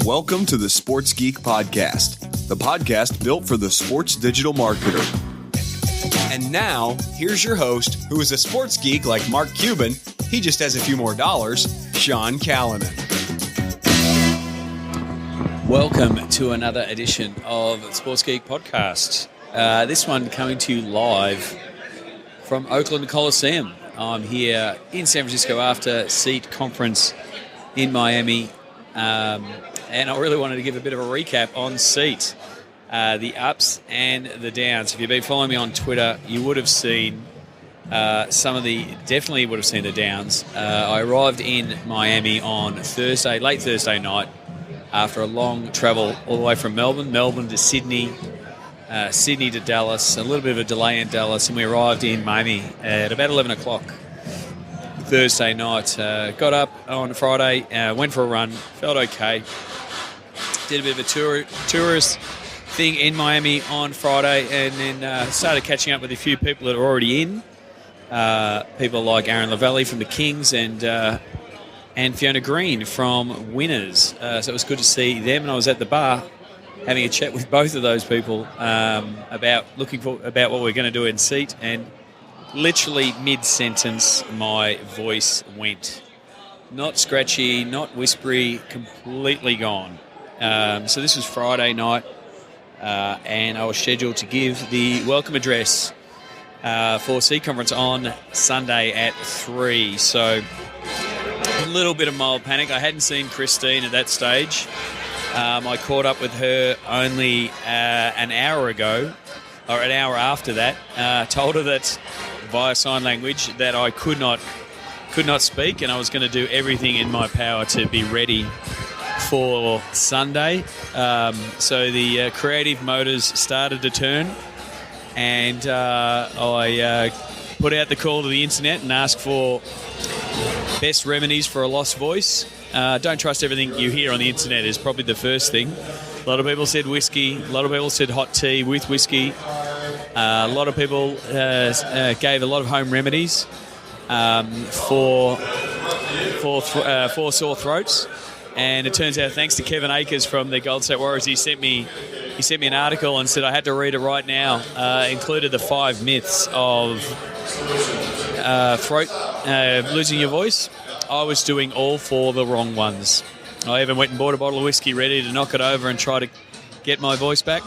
Welcome to the Sports Geek Podcast, the podcast built for the sports digital marketer. And now, here's your host, who is a sports geek like Mark Cuban. He just has a few more dollars, Sean Callanan. Welcome to another edition of the Sports Geek Podcast. This one coming to you live from Oakland Coliseum. I'm here in San Francisco after SEAT conference in Miami. And I really wanted to give a bit of a recap on SEAT, the ups and the downs. If you've been following me on Twitter, you would have seen definitely would have seen the downs. I arrived in Miami on late Thursday night, after a long travel all the way from Melbourne to Sydney, Sydney to Dallas, a little bit of a delay in Dallas, and we arrived in Miami at about 11 o'clock Thursday night. Got up on Friday, went for a run, felt okay. Did a bit of a tourist thing in Miami on Friday, and then started catching up with a few people that are already in. People like Aaron Lavallee from the Kings and Fiona Green from Winners. So it was good to see them, and I was at the bar having a chat with both of those people about what we're going to do in SEAT, and literally mid-sentence my voice went. Not scratchy, not whispery, completely gone. So this was Friday night, and I was scheduled to give the welcome address for SEAT conference on Sunday at 3. So a little bit of mild panic. I hadn't seen Christine at that stage. I caught up with her only an hour ago, or an hour after that. Told her that via sign language that I could not speak, and I was going to do everything in my power to be ready for Sunday. So the creative motors started to turn, and I put out the call to the internet and asked for best remedies for a lost voice. Don't trust everything you hear on the internet is probably the first thing. A lot of people said whiskey. A lot of people said hot tea with whiskey. A lot of people gave a lot of home remedies for sore throats. And it turns out, thanks to Kevin Akers from the Golden State Warriors, he sent me an article and said I had to read it right now. Included the 5 myths of losing your voice. I was doing all 4 the wrong ones. I even went and bought a bottle of whiskey ready to knock it over and try to get my voice back.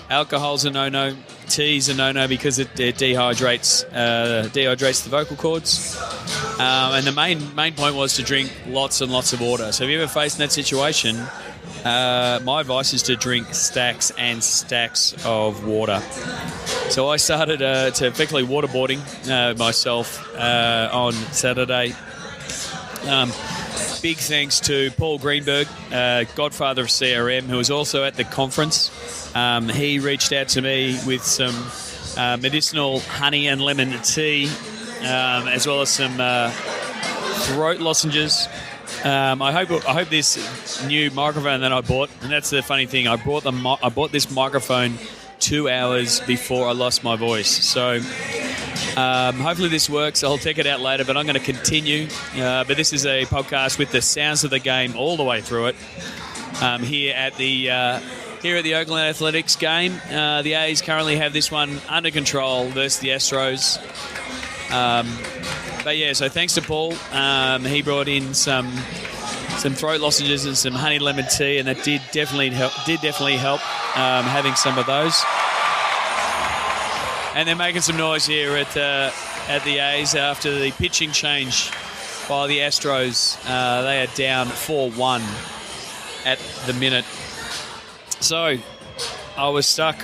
Alcohol's a no-no. Tea's a no-no because it dehydrates the vocal cords. And the main point was to drink lots and lots of water. So if you ever faced in that situation, my advice is to drink stacks and stacks of water. So I started to effectively waterboarding myself on Saturday. Big thanks to Paul Greenberg, godfather of CRM, who was also at the conference. He reached out to me with some medicinal honey and lemon tea, as well as some throat lozenges. I hope this new microphone that I bought, and that's the funny thing, I bought this microphone 2 hours before I lost my voice. So hopefully this works. I'll check it out later, but I'm going to continue. But this is a podcast with the sounds of the game all the way through it. Here at the Oakland Athletics game, the A's currently have this one under control versus the Astros. But yeah, so thanks to Paul. He brought in some throat lozenges and some honey lemon tea, and that did definitely help having some of those. And they're making some noise here at the A's after the pitching change by the Astros. They are down 4-1 at the minute. So I was stuck.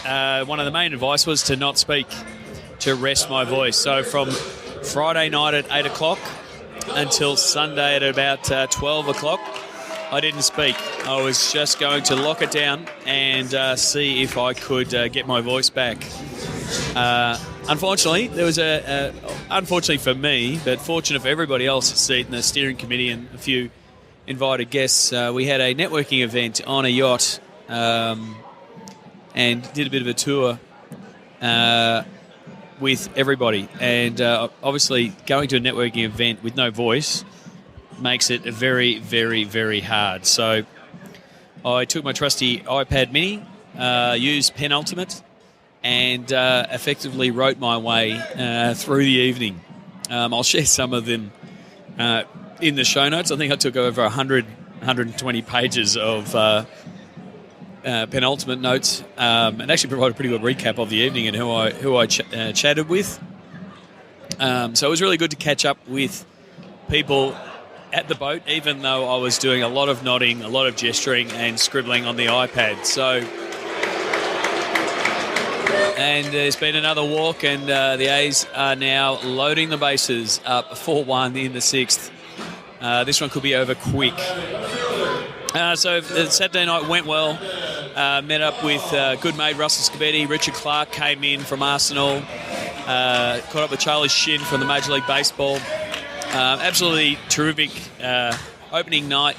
One of the main advice was to not speak, to rest my voice. So from Friday night at 8 o'clock until Sunday at about 12 o'clock, I didn't speak. I was just going to lock it down and see if I could get my voice back. Unfortunately, there was unfortunately for me, but fortunate for everybody else at SEAT and the steering committee and a few invited guests, we had a networking event on a yacht and did a bit of a tour with everybody. And obviously going to a networking event with no voice makes it very, very, very hard. So I took my trusty iPad mini, used Penultimate, and effectively wrote my way through the evening. I'll share some of them in the show notes. I think I took over 120 pages of Penultimate notes, and actually provided a pretty good recap of the evening and who I chatted with. So it was really good to catch up with people at the boat, even though I was doing a lot of nodding, a lot of gesturing and scribbling on the iPad. So, and there's been another walk, and the A's are now loading the bases up 4-1 in the 6th. This one could be over quick. So the Saturday night went well. Met up with good mate Russell Scabetti. Richard Clark came in from Arsenal. Caught up with Charlie Shin from the Major League Baseball. Absolutely terrific opening night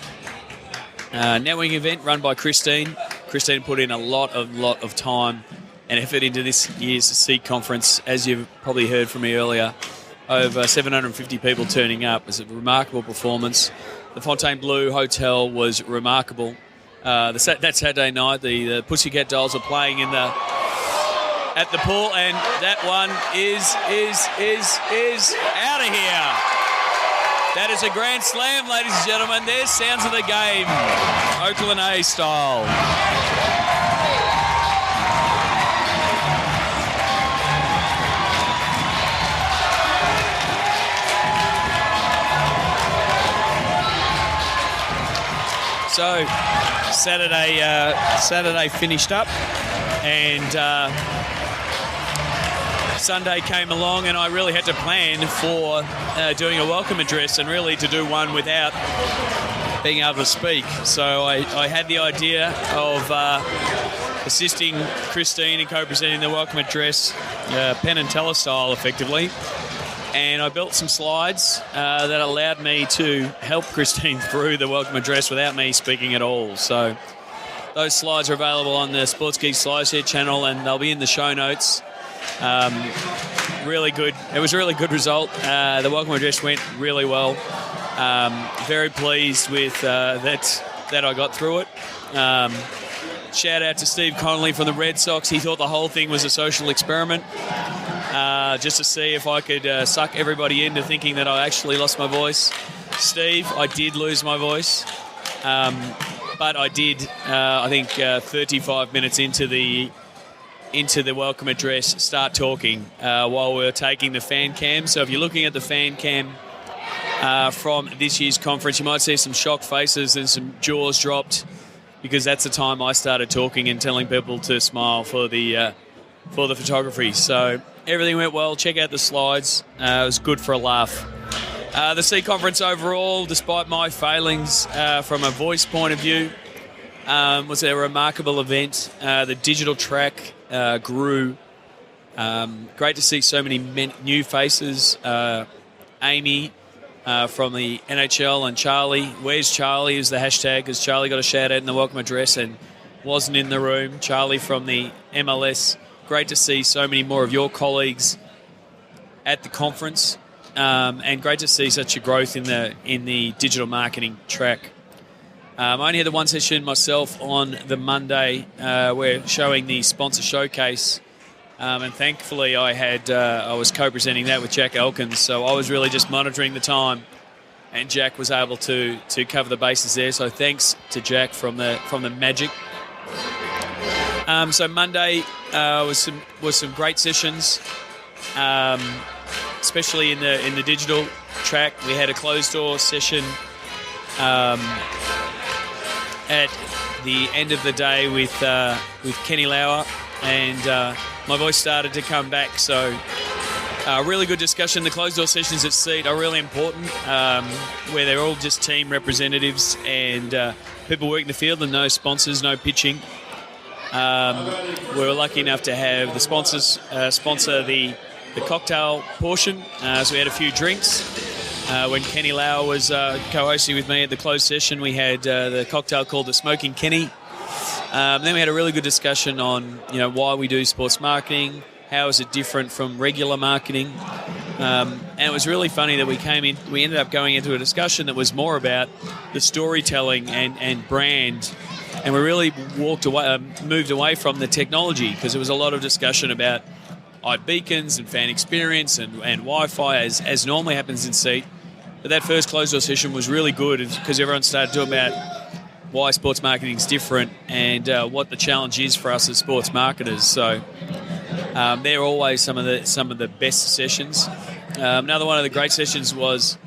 networking event run by Christine. Christine put in a lot of time and effort into this year's Seek conference. As you've probably heard from me earlier, over 750 people turning up. It was a remarkable performance. The Fontainebleau Hotel was remarkable. That Saturday night, the Pussycat Dolls were playing at the pool, and that one is out of here. That is a grand slam, ladies and gentlemen. There's sounds of the game, Oakland A style. So Saturday finished up, and Sunday came along, and I really had to plan for doing a welcome address, and really to do one without being able to speak. So I had the idea of assisting Christine in co-presenting the welcome address, Penn and Teller style, effectively. And I built some slides that allowed me to help Christine through the welcome address without me speaking at all. So those slides are available on the Sports Geek SlideShare channel, and they'll be in the show notes. Really good. It was a really good result. The welcome address went really well. Very pleased with that I got through it. Shout out to Steve Connolly from the Red Sox. He thought the whole thing was a social experiment. Just to see if I could suck everybody into thinking that I actually lost my voice. Steve, I did lose my voice. But I did, I think, 35 minutes into the welcome address, start talking while we were taking the fan cam. So if you're looking at the fan cam from this year's conference, you might see some shocked faces and some jaws dropped, because that's the time I started talking and telling people to smile for the photography. So everything went well. Check out the slides. It was good for a laugh. The C Conference overall, despite my failings from a voice point of view, was a remarkable event. The digital track grew. Great to see so many new faces. Amy from the NHL, and Charlie. Where's Charlie is the hashtag, because Charlie got a shout out in the welcome address and wasn't in the room. Charlie from the MLS. Great to see so many more of your colleagues at the conference, and great to see such a growth in the digital marketing track. I only had the one session myself on the Monday. We're showing the sponsor showcase, and thankfully I was co-presenting that with Jack Elkins, so I was really just monitoring the time, and Jack was able to cover the bases there. So thanks to Jack from the Magic. So Monday was some great sessions, especially in the digital track. We had a closed door session at the end of the day with Kenny Lauer, and my voice started to come back. So really good discussion. The closed door sessions at SEAT are really important, where they're all just team representatives and people working the field, and no sponsors, no pitching. We were lucky enough to have the sponsors sponsor the cocktail portion, so we had a few drinks. When Kenny Lauer was co-hosting with me at the closed session, we had the cocktail called the Smoking Kenny. Then we had a really good discussion on why we do sports marketing, how is it different from regular marketing, and it was really funny that we ended up going into a discussion that was more about the storytelling and brand and we really moved away from the technology, because there was a lot of discussion about iBeacons and fan experience and Wi-Fi, as normally happens in seat. But that first closed door session was really good, because everyone started talking about why sports marketing is different and what the challenge is for us as sports marketers. So they're always some of the best sessions. Another one of the great sessions was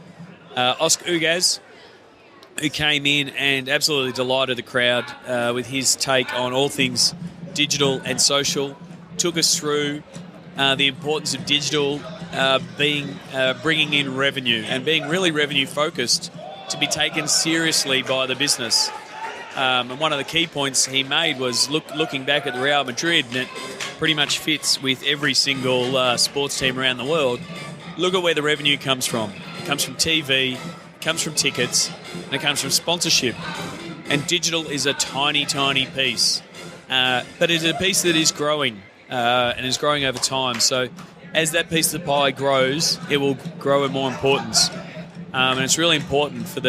Oscar Ugaz, who came in and absolutely delighted the crowd with his take on all things digital and social. Took us through the importance of digital bringing in revenue and being really revenue focused to be taken seriously by the business. And one of the key points he made was looking back at the Real Madrid, and it pretty much fits with every single sports team around the world. Look at where the revenue comes from. It comes from TV, it comes from tickets, and it comes from sponsorship. And digital is a tiny, tiny piece. But it's a piece that is growing and is growing over time. So as that piece of the pie grows, it will grow in more importance. And it's really important for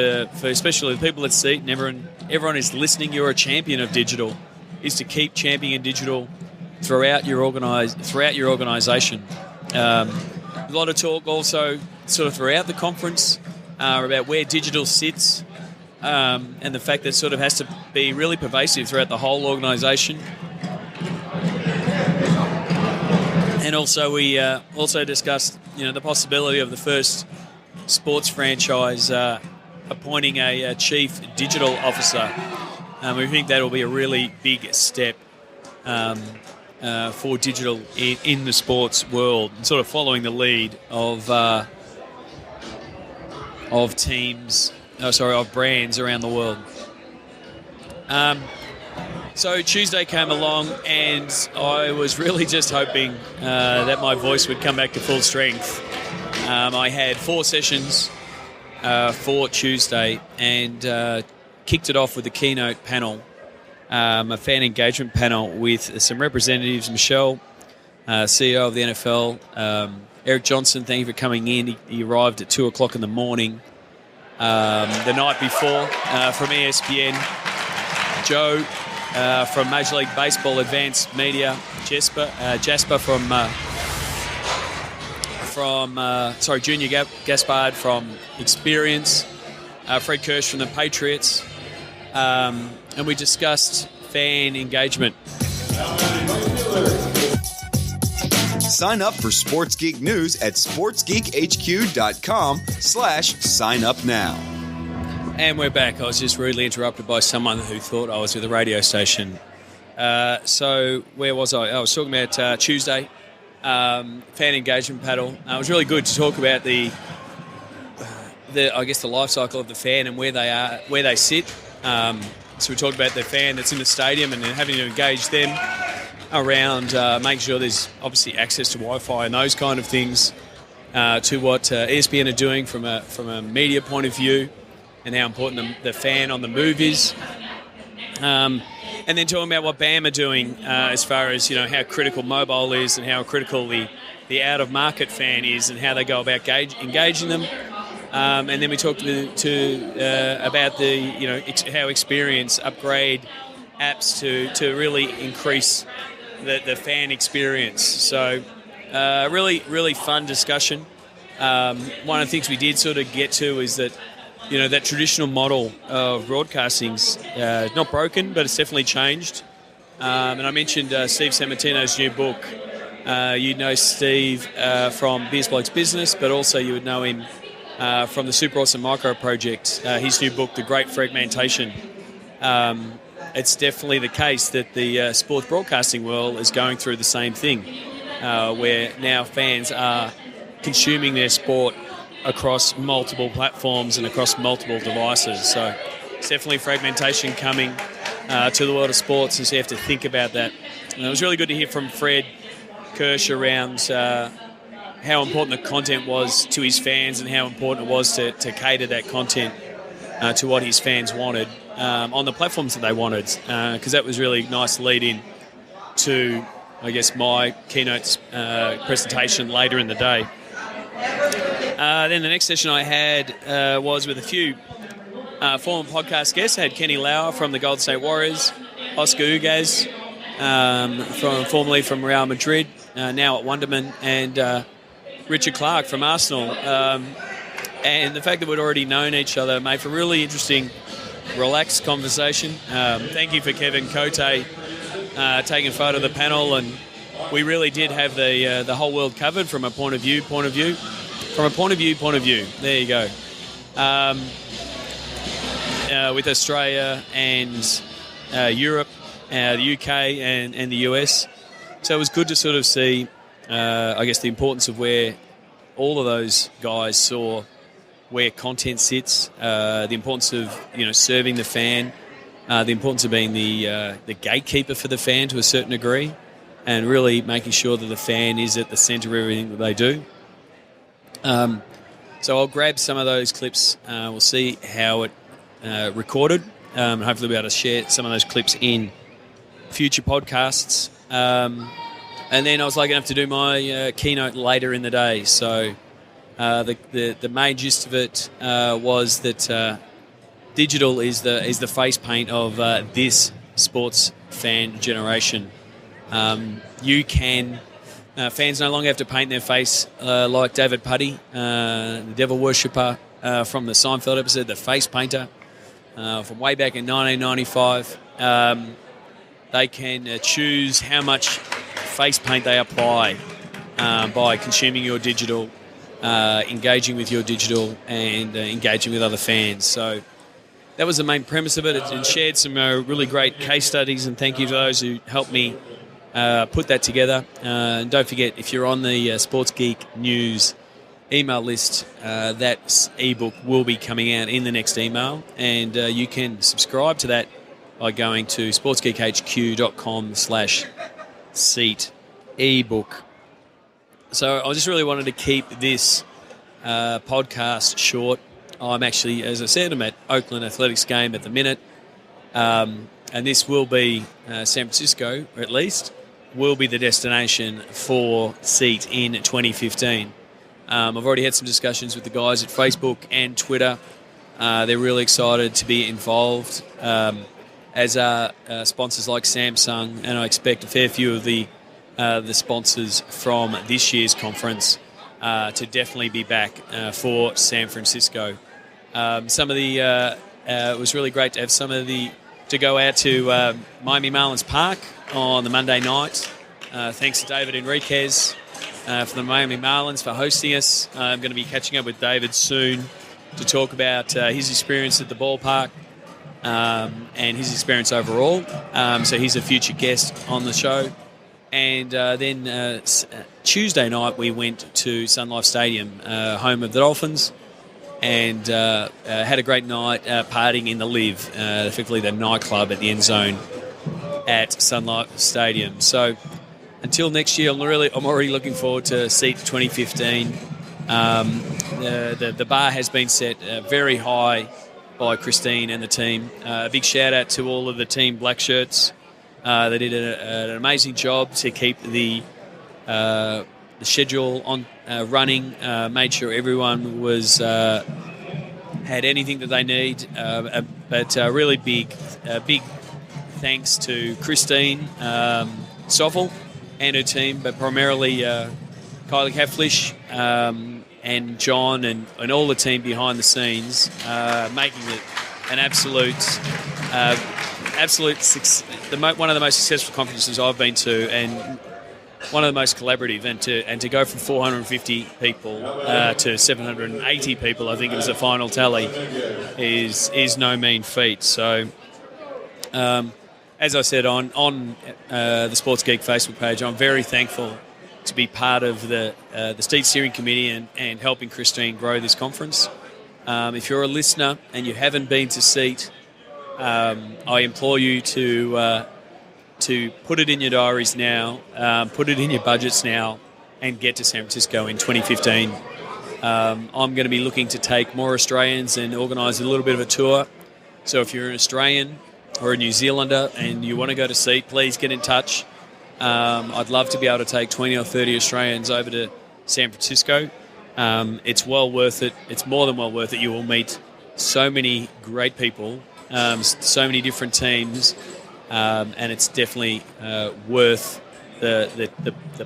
especially the people at Seat and everyone is listening. You're a champion of digital, is to keep championing digital throughout your organisation. A lot of talk also sort of throughout the conference about where digital sits and the fact that it sort of has to be really pervasive throughout the whole organisation. And also we also discussed the possibility of the first sports franchise appointing a chief digital officer. We think that will be a really big step for digital in the sports world, and sort of following the lead of brands around the world. So Tuesday came along, and I was really just hoping that my voice would come back to full strength. I had 4 sessions for Tuesday, and kicked it off with a keynote panel, a fan engagement panel with some representatives. Michelle, CEO of the NFL, Eric Johnson, thank you for coming in. He arrived at 2 o'clock in the morning the night before from ESPN. Joe from Major League Baseball Advanced Media, Jasper Junior Gaspard from Experience, Fred Kirsch from the Patriots, and we discussed fan engagement. Sign up for Sports Geek News at sportsgeekhq.com/sign up now. And we're back. I was just rudely interrupted by someone who thought I was with a radio station. So where was I? I was talking about Tuesday, fan engagement panel. It was really good to talk about the life cycle of the fan and where they are, where they sit. So we talked about the fan that's in the stadium and having to engage them around making sure there's obviously access to Wi-Fi and those kind of things, to what ESPN are doing from a media point of view, and how important the fan on the move is. And then talking about what BAM are doing as far as how critical mobile is and how critical the out-of-market fan is and how they go about engaging them. And then we talked about how Experience upgrade apps to really increase the fan experience. So really, really fun discussion. One of the things we did sort of get to is that that traditional model of broadcasting's not broken, but it's definitely changed. And I mentioned Steve Sammartino's new book. You'd know Steve from Beers Blokes Business, but also you would know him from the Super Awesome Micro Project. His new book, The Great Fragmentation. It's definitely the case that the sports broadcasting world is going through the same thing, where now fans are consuming their sport across multiple platforms and across multiple devices. So it's definitely fragmentation coming to the world of sports, and so you have to think about that. And it was really good to hear from Fred Kirsch around how important the content was to his fans and how important it was to cater that content to what his fans wanted on the platforms that they wanted, because that was really nice lead-in to, I guess, my keynote presentation later in the day. Then the next session I had was with a few former podcast guests. I had Kenny Lauer from the Golden State Warriors, Oscar Ugaz, formerly from Real Madrid, now at Wonderman, and Richard Clark from Arsenal. And the fact that we'd already known each other made for a really interesting, relaxed conversation. Thank you for Kevin Cote taking a photo of the panel, and we really did have the whole world covered from a point of view. There you go. With Australia and Europe, the UK and the US. So it was good to sort of see, I guess, the importance of where all of those guys saw where content sits, the importance of serving the fan, the importance of being the gatekeeper for the fan to a certain degree, and really making sure that the fan is at the centre of everything that they do. So I'll grab some of those clips. We'll see how it recorded. Hopefully we'll be able to share some of those clips in future podcasts. And then I was lucky enough to do my keynote later in the day. So the main gist of it was that digital is the face paint of this sports fan generation. You can... fans no longer have to paint their face like David Puddy, the devil worshipper from the Seinfeld episode, the face painter, from way back in 1995. They can choose how much face paint they apply by consuming your digital, engaging with your digital, and engaging with other fans. So that was the main premise of it. It shared some really great case studies, and thank you to those who helped me put that together. And don't forget, if you're on the Sports Geek News email list, that ebook will be coming out in the next email, and you can subscribe to that by going to sportsgeekhq.com/seat ebook. So I just really wanted to keep this podcast short. I'm actually, as I said, I'm at Oakland Athletics game at the minute, and this will be San Francisco, or at least will be the destination for SEAT in 2015. I've already had some discussions with the guys at Facebook and Twitter. They're really excited to be involved, as are sponsors like Samsung, and I expect a fair few of the sponsors from this year's conference to definitely be back for San Francisco. It was really great to have to go out to Miami Marlins Park on the Monday night. Thanks to David Enriquez for the Miami Marlins for hosting us. I'm going to be catching up with David soon to talk about his experience at the ballpark and his experience overall. So he's a future guest on the show. And then Tuesday night we went to Sun Life Stadium, home of the Dolphins, and had a great night partying in the Live, effectively the nightclub at the end zone at Sun Life Stadium. So until next year, I'm already looking forward to SEAT 2015. The bar has been set very high by Christine and the team. A big shout out to all of the team black shirts. They did an amazing job to keep the schedule on running. Made sure everyone was had anything that they need. But really big thanks to Christine Stoffel and her team, but primarily Kylie Haflish and John and all the team behind the scenes, making it an absolute one of the most successful conferences I've been to, and one of the most collaborative. And to go from 450 people to 780 people, I think it was the final tally, is no mean feat. So, as I said on the Sports Geek Facebook page, I'm very thankful to be part of the State Steering Committee and helping Christine grow this conference. If you're a listener and you haven't been to SEAT, I implore you to put it in your diaries now, put it in your budgets now, and get to San Francisco in 2015. I'm going to be looking to take more Australians and organise a little bit of a tour. So if you're an Australian or a New Zealander and you want to go to SEAT, please get in touch. I'd love to be able to take 20 or 30 Australians over to San Francisco. It's well worth it. It's more than well worth it. You will meet so many great people, so many different teams, and it's definitely worth the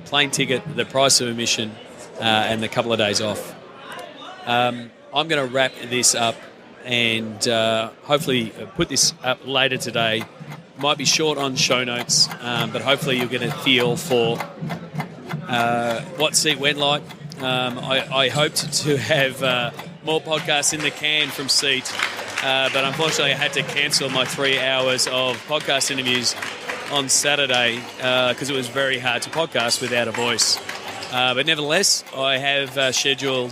plane ticket, the price of admission, and the couple of days off. I'm going to wrap this up and hopefully put this up later today. Might be short on show notes, but hopefully you'll get a feel for what Seat went like. I hoped to have more podcasts in the can from Seat, but unfortunately I had to cancel my 3 hours of podcast interviews on Saturday because it was very hard to podcast without a voice. But nevertheless, I have scheduled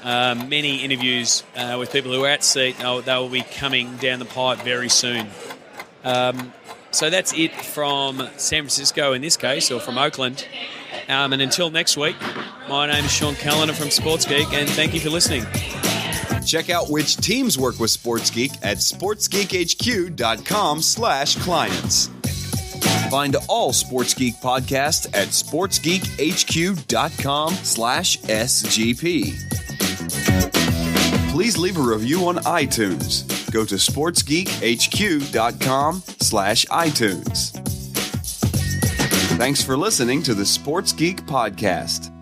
many interviews with people who are at Seat. They will be coming down the pipe very soon. So that's it from San Francisco in this case, or from Oakland. And until next week, my name is Sean Callanan from Sports Geek, and thank you for listening. Check out which teams work with Sports Geek at sportsgeekhq.com/clients. Find all Sports Geek podcasts at sportsgeekhq.com/SGP. Please leave a review on iTunes. Go to sportsgeekhq.com/iTunes. Thanks for listening to the Sports Geek Podcast.